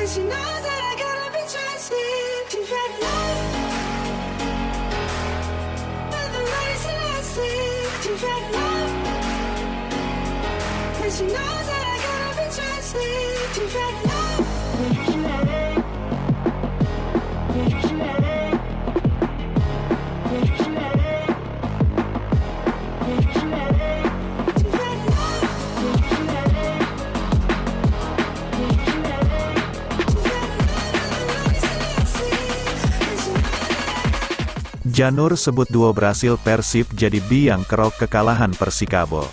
she knows that I gotta be trusted. She fell in love with the lies that I see. She fell in love, and she knows that I gotta be trusted. She fell in love. Janur sebut duo Brasil Persib jadi biang kerok kekalahan Persikabo.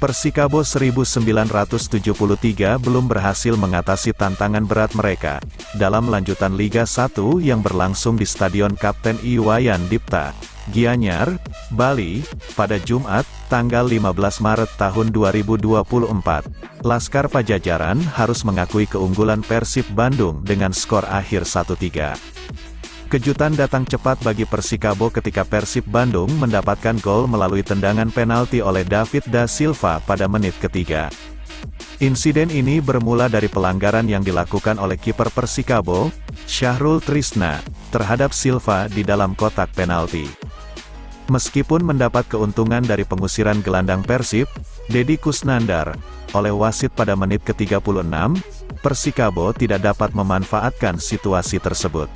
Persikabo 1973 belum berhasil mengatasi tantangan berat mereka dalam lanjutan Liga 1 yang berlangsung di Stadion Kapten Iwayan Dipta, Gianyar, Bali, pada Jumat, tanggal 15 Maret tahun 2024. Laskar Pajajaran harus mengakui keunggulan Persib Bandung dengan skor akhir 1-3. Kejutan datang cepat bagi Persikabo ketika Persib Bandung mendapatkan gol melalui tendangan penalti oleh David da Silva pada menit ketiga. Insiden ini bermula dari pelanggaran yang dilakukan oleh kiper Persikabo, Syahrul Trisna, terhadap Silva di dalam kotak penalti. Meskipun mendapat keuntungan dari pengusiran gelandang Persib, Deddy Kusnandar, oleh wasit pada menit ke-36, Persikabo tidak dapat memanfaatkan situasi tersebut.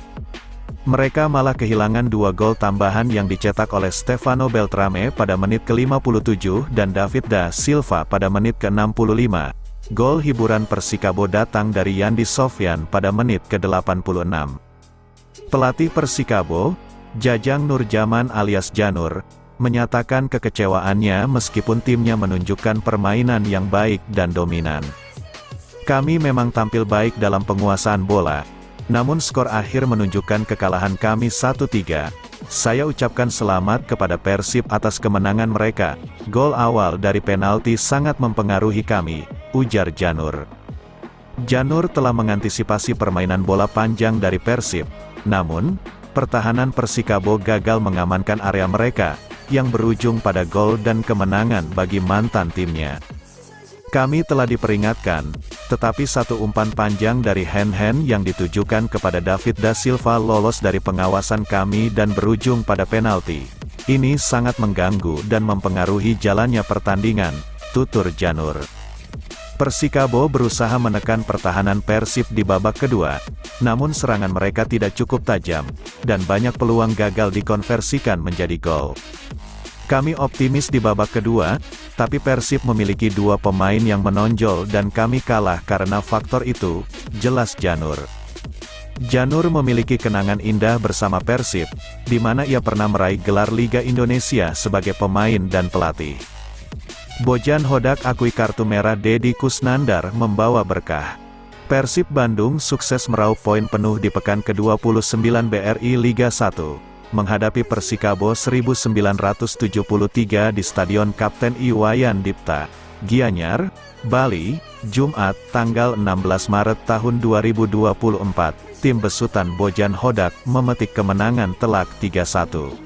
Mereka malah kehilangan 2 gol tambahan yang dicetak oleh Stefano Beltrame pada menit ke-57 dan David da Silva pada menit ke-65. Gol hiburan Persikabo datang dari Yandi Sofyan pada menit ke-86. Pelatih Persikabo, Jajang Nurjaman alias Janur, menyatakan kekecewaannya meskipun timnya menunjukkan permainan yang baik dan dominan. Kami memang tampil baik dalam penguasaan bola. Namun skor akhir menunjukkan kekalahan kami 1-3. Saya ucapkan selamat kepada Persib atas kemenangan mereka. Gol awal dari penalti sangat mempengaruhi kami, ujar Janur. Janur telah mengantisipasi permainan bola panjang dari Persib. Namun, pertahanan Persikabo gagal mengamankan area mereka, yang berujung pada gol dan kemenangan bagi mantan timnya. Kami telah diperingatkan, tetapi satu umpan panjang dari Hen-Hen yang ditujukan kepada David da Silva lolos dari pengawasan kami dan berujung pada penalti. Ini sangat mengganggu dan mempengaruhi jalannya pertandingan, tutur Janur. Persikabo berusaha menekan pertahanan Persib di babak kedua, namun serangan mereka tidak cukup tajam, dan banyak peluang gagal dikonversikan menjadi gol. Kami optimis di babak kedua, tapi Persib memiliki 2 pemain yang menonjol dan kami kalah karena faktor itu, jelas Janur. Janur memiliki kenangan indah bersama Persib, di mana ia pernah meraih gelar Liga Indonesia sebagai pemain dan pelatih. Bojan Hodak akui kartu merah Deddy Kusnandar membawa berkah. Persib Bandung sukses meraup poin penuh di pekan ke-29 BRI Liga 1. Menghadapi Persikabo 1973 di Stadion Kapten Iwayan Dipta, Gianyar, Bali, Jumat, tanggal 16 Maret tahun 2024. Tim besutan Bojan Hodak memetik kemenangan telak 3-1.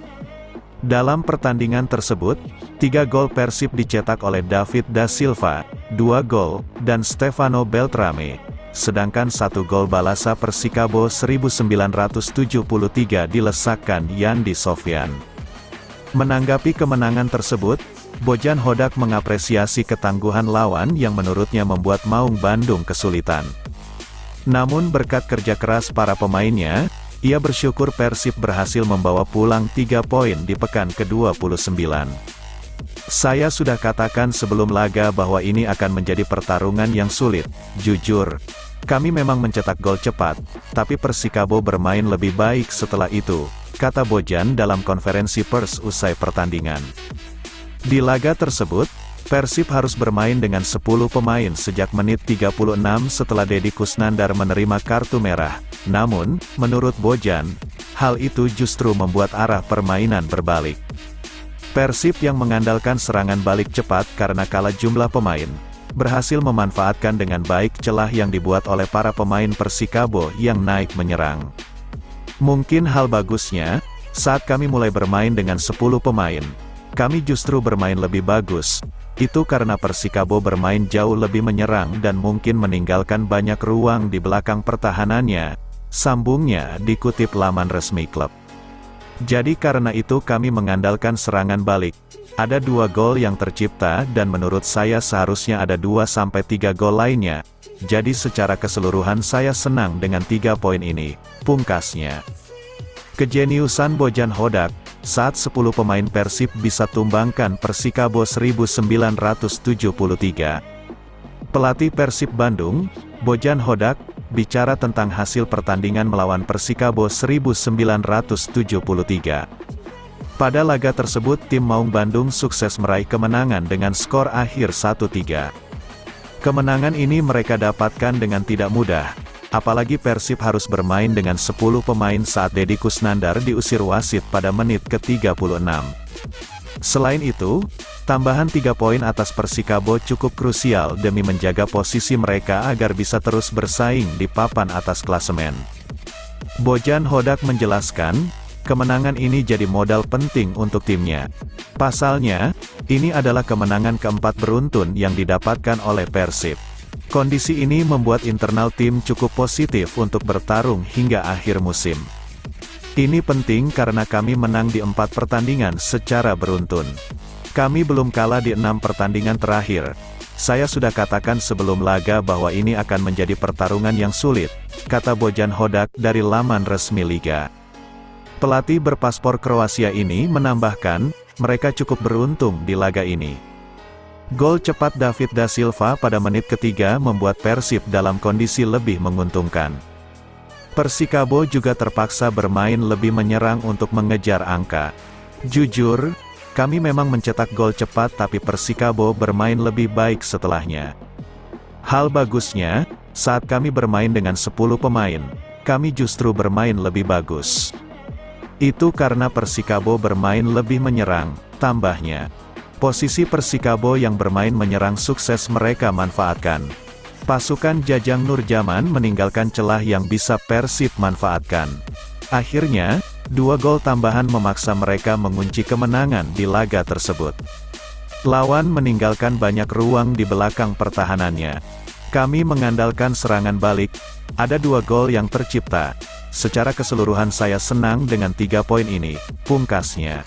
Dalam pertandingan tersebut, 3 gol Persib dicetak oleh David da Silva, 2 gol, dan Stefano Beltrame. Sedangkan 1 gol balasa Persikabo 1973 dilesakkan Yandi Sofyan. Menanggapi kemenangan tersebut, Bojan Hodak mengapresiasi ketangguhan lawan yang menurutnya membuat Maung Bandung kesulitan. Namun berkat kerja keras para pemainnya, ia bersyukur Persib berhasil membawa pulang 3 poin di pekan ke-29. Saya sudah katakan sebelum laga bahwa ini akan menjadi pertarungan yang sulit, jujur. Kami memang mencetak gol cepat, tapi Persikabo bermain lebih baik setelah itu, kata Bojan dalam konferensi pers usai pertandingan. Di laga tersebut, Persib harus bermain dengan 10 pemain sejak menit 36 setelah Deddy Kusnandar menerima kartu merah. Namun, menurut Bojan, hal itu justru membuat arah permainan berbalik. Persib yang mengandalkan serangan balik cepat karena kalah jumlah pemain, berhasil memanfaatkan dengan baik celah yang dibuat oleh para pemain Persikabo yang naik menyerang. Mungkin hal bagusnya, saat kami mulai bermain dengan 10 pemain, kami justru bermain lebih bagus, Itu karena Persikabo bermain jauh lebih menyerang dan mungkin meninggalkan banyak ruang di belakang pertahanannya, sambungnya dikutip laman resmi klub. Jadi karena itu kami mengandalkan serangan balik. Ada 2 gol yang tercipta dan menurut saya seharusnya ada 2-3 gol lainnya. Jadi secara keseluruhan saya senang dengan 3 poin ini, pungkasnya. Kejeniusan Bojan Hodak, saat 10 pemain Persib bisa tumbangkan Persikabo 1973. Pelatih Persib Bandung, Bojan Hodak, bicara tentang hasil pertandingan melawan Persikabo 1973. Pada laga tersebut tim Maung Bandung sukses meraih kemenangan dengan skor akhir 1-3. Kemenangan ini mereka dapatkan dengan tidak mudah. Apalagi Persib harus bermain dengan 10 pemain saat Deddy Kusnandar diusir wasit pada menit ke-36. Selain itu, tambahan 3 poin atas Persikabo cukup krusial demi menjaga posisi mereka agar bisa terus bersaing di papan atas klasemen. Bojan Hodak menjelaskan, kemenangan ini jadi modal penting untuk timnya. Pasalnya, ini adalah kemenangan keempat beruntun yang didapatkan oleh Persib. Kondisi ini membuat internal tim cukup positif untuk bertarung hingga akhir musim. Ini penting karena kami menang di 4 pertandingan secara beruntun. Kami belum kalah di 6 pertandingan terakhir. Saya sudah katakan sebelum laga bahwa ini akan menjadi pertarungan yang sulit, kata Bojan Hodak dari laman resmi Liga. Pelatih berpaspor Kroasia ini menambahkan, mereka cukup beruntung di laga ini. Gol cepat David da Silva pada menit ketiga membuat Persib dalam kondisi lebih menguntungkan. Persikabo juga terpaksa bermain lebih menyerang untuk mengejar angka. Jujur, kami memang mencetak gol cepat tapi Persikabo bermain lebih baik setelahnya. Hal bagusnya, saat kami bermain dengan 10 pemain, kami justru bermain lebih bagus. Itu karena Persikabo bermain lebih menyerang, tambahnya. Posisi Persikabo yang bermain menyerang sukses mereka manfaatkan. Pasukan Jajang Nurjaman meninggalkan celah yang bisa Persib manfaatkan. Akhirnya, 2 gol tambahan memaksa mereka mengunci kemenangan di laga tersebut. Lawan meninggalkan banyak ruang di belakang pertahanannya. Kami mengandalkan serangan balik, ada 2 gol yang tercipta. Secara keseluruhan saya senang dengan 3 poin ini, pungkasnya.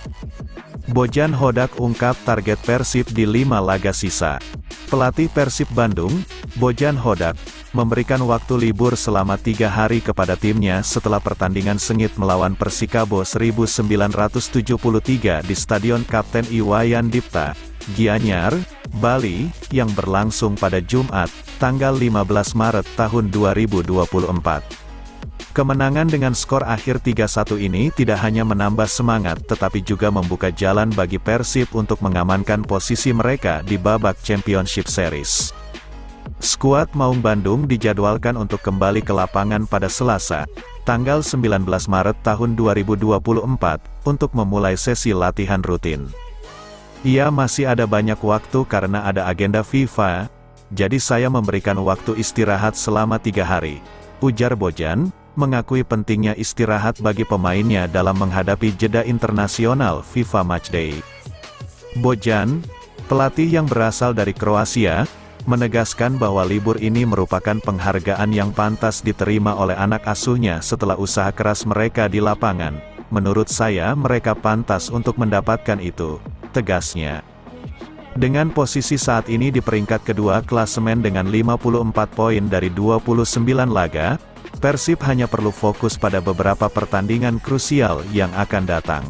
Bojan Hodak ungkap target Persib di 5 laga sisa. Pelatih Persib Bandung, Bojan Hodak, memberikan waktu libur selama 3 hari kepada timnya setelah pertandingan sengit melawan Persikabo 1973 di Stadion Kapten Iwayan Dipta, Gianyar, Bali, yang berlangsung pada Jumat, tanggal 15 Maret tahun 2024. Kemenangan dengan skor akhir 3-1 ini tidak hanya menambah semangat tetapi juga membuka jalan bagi Persib untuk mengamankan posisi mereka di babak Championship Series. Skuad Maung Bandung dijadwalkan untuk kembali ke lapangan pada Selasa, tanggal 19 Maret tahun 2024, untuk memulai sesi latihan rutin. Ia masih ada banyak waktu karena ada agenda FIFA, jadi saya memberikan waktu istirahat selama 3 hari, ujar Bojan, mengakui pentingnya istirahat bagi pemainnya dalam menghadapi jeda internasional FIFA Matchday. Bojan, pelatih yang berasal dari Kroasia, menegaskan bahwa libur ini merupakan penghargaan yang pantas diterima oleh anak asuhnya setelah usaha keras mereka di lapangan. Menurut saya mereka pantas untuk mendapatkan itu, tegasnya. Dengan posisi saat ini di peringkat kedua klasemen dengan 54 poin dari 29 laga, Persib hanya perlu fokus pada beberapa pertandingan krusial yang akan datang.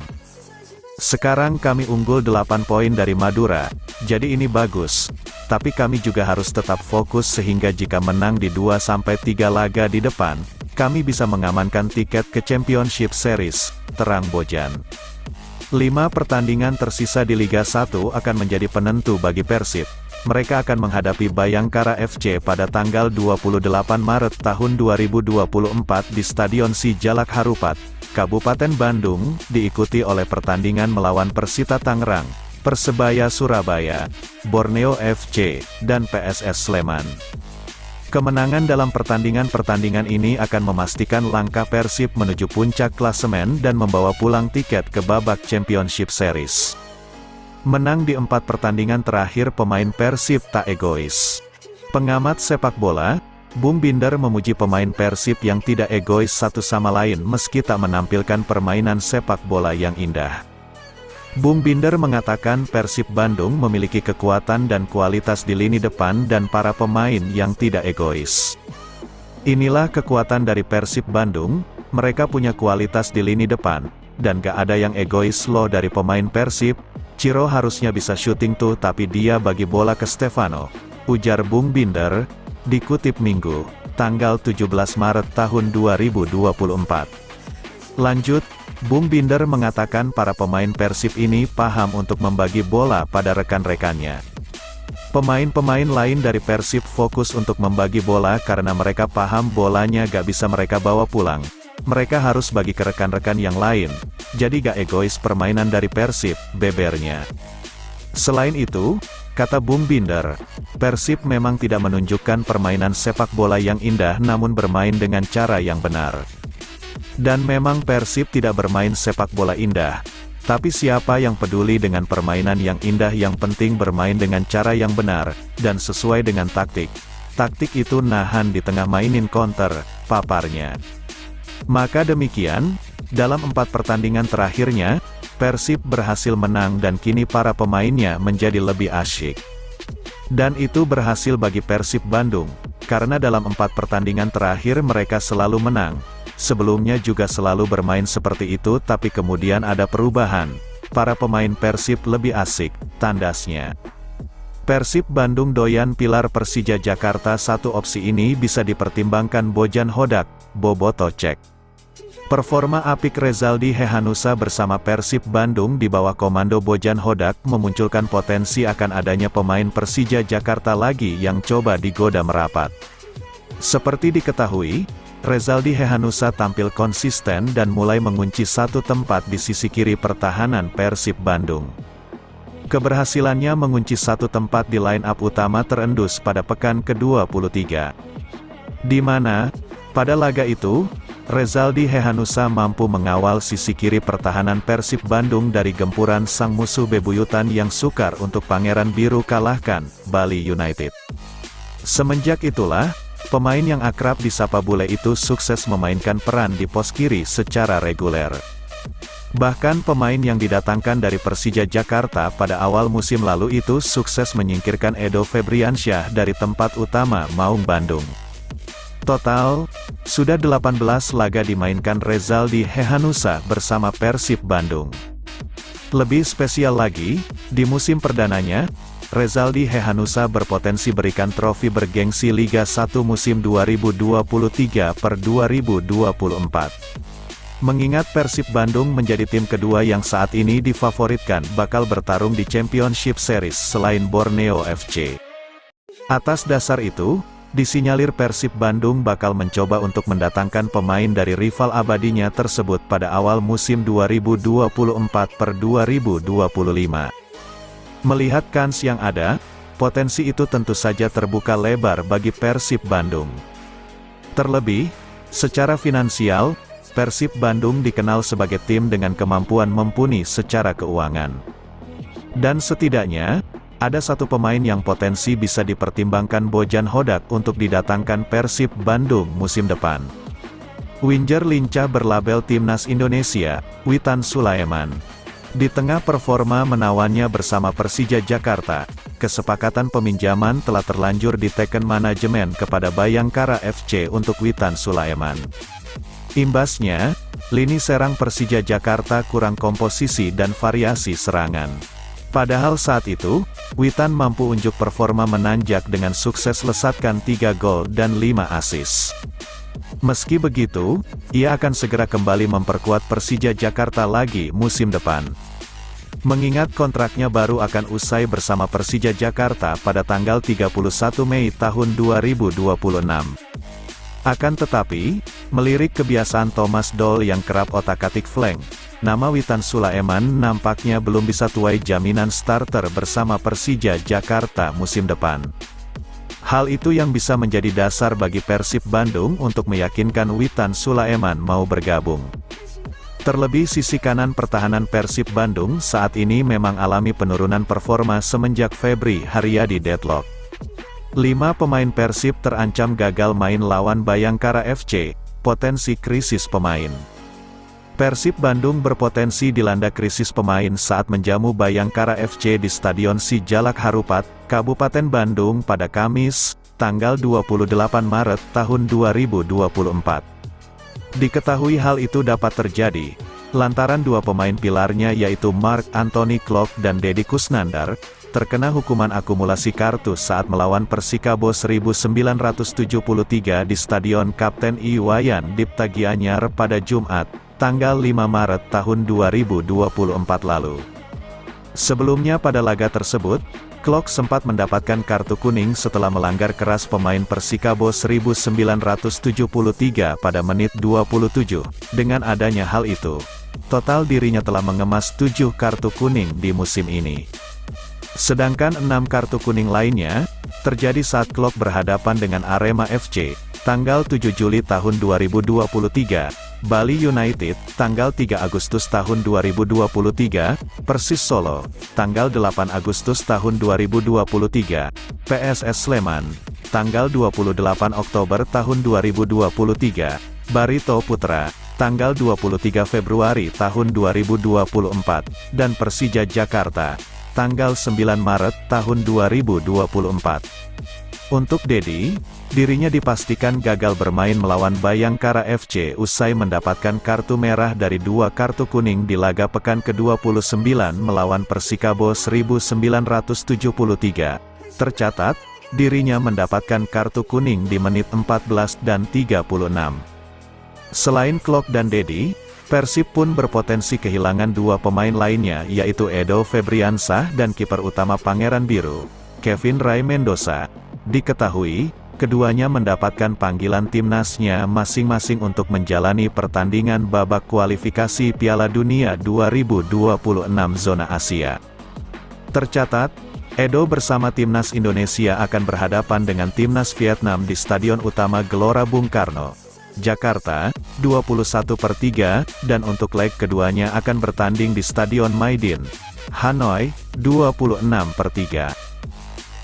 Sekarang kami unggul 8 poin dari Madura, jadi ini bagus. Tapi kami juga harus tetap fokus sehingga jika menang di 2-3 laga di depan, kami bisa mengamankan tiket ke Championship Series, terang Bojan. 5 pertandingan tersisa di Liga 1 akan menjadi penentu bagi Persib. Mereka akan menghadapi Bayangkara FC pada tanggal 28 Maret tahun 2024 di Stadion Sijalak Harupat, Kabupaten Bandung, diikuti oleh pertandingan melawan Persita Tangerang, Persebaya Surabaya, Borneo FC, dan PSS Sleman. Kemenangan dalam pertandingan-pertandingan ini akan memastikan langkah Persib menuju puncak klasemen dan membawa pulang tiket ke babak Championship Series. Menang di 4 pertandingan terakhir pemain Persib tak egois. Pengamat sepak bola, Bung Binder memuji pemain Persib yang tidak egois satu sama lain meski tak menampilkan permainan sepak bola yang indah. Bung Binder mengatakan Persib Bandung memiliki kekuatan dan kualitas di lini depan dan para pemain yang tidak egois. Inilah kekuatan dari Persib Bandung, mereka punya kualitas di lini depan, dan gak ada yang egois loh dari pemain Persib. Ciro harusnya bisa syuting tuh tapi dia bagi bola ke Stefano, ujar Bung Binder, dikutip Minggu, tanggal 17 Maret tahun 2024. Lanjut, Bung Binder mengatakan para pemain Persib ini paham untuk membagi bola pada rekan-rekannya. Pemain-pemain lain dari Persib fokus untuk membagi bola karena mereka paham bolanya gak bisa mereka bawa pulang. Mereka harus bagi ke rekan-rekan yang lain, jadi gak egois permainan dari Persib, bebernya. Selain itu, kata Bung Binder, Persib memang tidak menunjukkan permainan sepak bola yang indah namun bermain dengan cara yang benar. Dan memang Persib tidak bermain sepak bola indah, tapi siapa yang peduli dengan permainan yang indah, yang penting bermain dengan cara yang benar, dan sesuai dengan taktik. Taktik itu nahan di tengah mainin counter, paparnya. Maka demikian, dalam 4 pertandingan terakhirnya, Persib berhasil menang dan kini para pemainnya menjadi lebih asyik. Dan itu berhasil bagi Persib Bandung, karena dalam 4 pertandingan terakhir mereka selalu menang. Sebelumnya juga selalu bermain seperti itu tapi kemudian ada perubahan. Para pemain Persib lebih asik, tandasnya. Persib Bandung doyan pilar Persija Jakarta. Satu opsi ini bisa dipertimbangkan Bojan Hodak, Boboto cek. Performa apik Rezaldi Hehanussa bersama Persib Bandung di bawah komando Bojan Hodak memunculkan potensi akan adanya pemain Persija Jakarta lagi yang coba digoda merapat. Seperti diketahui, Rezaldi Hehanussa tampil konsisten dan mulai mengunci satu tempat di sisi kiri pertahanan Persib Bandung. Keberhasilannya mengunci satu tempat di line up utama terendus pada pekan ke-23. Di mana, pada laga itu, Rezaldi Hehanussa mampu mengawal sisi kiri pertahanan Persib Bandung dari gempuran sang musuh bebuyutan yang sukar untuk Pangeran Biru kalahkan, Bali United. Semenjak itulah, pemain yang akrab disapa bule itu sukses memainkan peran di pos kiri secara reguler. Bahkan pemain yang didatangkan dari Persija Jakarta pada awal musim lalu itu sukses menyingkirkan Edo Febriansyah dari tempat utama Maung Bandung. Total, sudah 18 laga dimainkan Rezaldi Hehanussa bersama Persib Bandung. Lebih spesial lagi, di musim perdananya, Rezaldi Hehanussa berpotensi berikan trofi bergengsi Liga 1 musim 2023/2024. Mengingat Persib Bandung menjadi tim kedua yang saat ini difavoritkan bakal bertarung di Championship Series selain Borneo FC. Atas dasar itu, disinyalir Persib Bandung bakal mencoba untuk mendatangkan pemain dari rival abadinya tersebut pada awal musim 2024/2025. Melihat kans yang ada, potensi itu tentu saja terbuka lebar bagi Persib Bandung. Terlebih, secara finansial, Persib Bandung dikenal sebagai tim dengan kemampuan mumpuni secara keuangan. Dan setidaknya, ada satu pemain yang potensi bisa dipertimbangkan Bojan Hodak untuk didatangkan Persib Bandung musim depan. Winger lincah berlabel Timnas Indonesia, Witan Sulaiman. Di tengah performa menawannya bersama Persija Jakarta, kesepakatan peminjaman telah terlanjur diteken manajemen kepada Bayangkara FC untuk Witan Sulaiman. Imbasnya, lini serang Persija Jakarta kurang komposisi dan variasi serangan. Padahal saat itu, Witan mampu unjuk performa menanjak dengan sukses lesatkan 3 gol dan 5 assist. Meski begitu, ia akan segera kembali memperkuat Persija Jakarta lagi musim depan. Mengingat kontraknya baru akan usai bersama Persija Jakarta pada tanggal 31 Mei tahun 2026. Akan tetapi, melirik kebiasaan Thomas Doll yang kerap otak-atik flank, nama Witan Sulaiman nampaknya belum bisa tuai jaminan starter bersama Persija Jakarta musim depan. Hal itu yang bisa menjadi dasar bagi Persib Bandung untuk meyakinkan Witan Sulaiman mau bergabung. Terlebih sisi kanan pertahanan Persib Bandung saat ini memang alami penurunan performa semenjak Febri Haryadi deadlock. 5 pemain Persib terancam gagal main lawan Bayangkara FC, potensi krisis pemain. Persib Bandung berpotensi dilanda krisis pemain saat menjamu Bayangkara FC di Stadion Sijalak Harupat, Kabupaten Bandung pada Kamis, tanggal 28 Maret tahun 2024. Diketahui hal itu dapat terjadi, lantaran 2 pemain pilarnya yaitu Mark Anthony Klok dan Deddy Kusnandar, terkena hukuman akumulasi kartu saat melawan Persikabo 1973 di Stadion Kapten Iwayan Dipta Gianyar pada Jumat, tanggal 5 Maret tahun 2024 lalu. Sebelumnya pada laga tersebut, Klok sempat mendapatkan kartu kuning setelah melanggar keras pemain Persikabo 1973 pada menit 27. Dengan adanya hal itu, total dirinya telah mengemas 7 kartu kuning di musim ini. Sedangkan 6 kartu kuning lainnya, terjadi saat Klok berhadapan dengan Arema FC, tanggal 7 Juli tahun 2023, Bali United, tanggal 3 Agustus tahun 2023, Persis Solo, tanggal 8 Agustus tahun 2023, PSS Sleman, tanggal 28 Oktober tahun 2023, Barito Putra, tanggal 23 Februari tahun 2024, dan Persija Jakarta, tanggal 9 Maret tahun 2024. Untuk Deddy, dirinya dipastikan gagal bermain melawan Bayangkara FC usai mendapatkan kartu merah dari 2 kartu kuning di laga pekan ke-29 melawan Persikabo 1973. Tercatat, dirinya mendapatkan kartu kuning di menit 14 dan 36. Selain Klok dan Deddy, Persib pun berpotensi kehilangan 2 pemain lainnya yaitu Edo Febriansah dan kiper utama Pangeran Biru, Kevin Ray Mendoza. Diketahui, keduanya mendapatkan panggilan timnasnya masing-masing untuk menjalani pertandingan babak kualifikasi Piala Dunia 2026 zona Asia. Tercatat, Edo bersama timnas Indonesia akan berhadapan dengan timnas Vietnam di Stadion Utama Gelora Bung Karno, Jakarta, 21/3, dan untuk leg keduanya akan bertanding di Stadion Maidin, Hanoi, 26/3.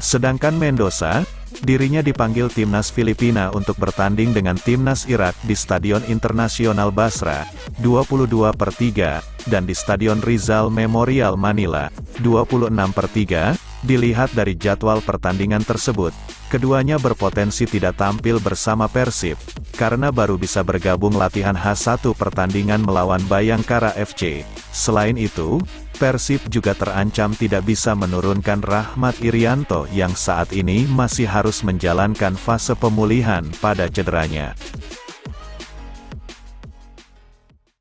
Sedangkan Mendoza, dirinya dipanggil timnas Filipina untuk bertanding dengan timnas Irak di Stadion Internasional Basra, 22/3, dan di Stadion Rizal Memorial Manila, 26/3. Dilihat dari jadwal pertandingan tersebut, keduanya berpotensi tidak tampil bersama Persib, karena baru bisa bergabung latihan H1 pertandingan melawan Bayangkara FC. Selain itu, Persib juga terancam tidak bisa menurunkan Rahmat Irianto yang saat ini masih harus menjalankan fase pemulihan pada cederanya.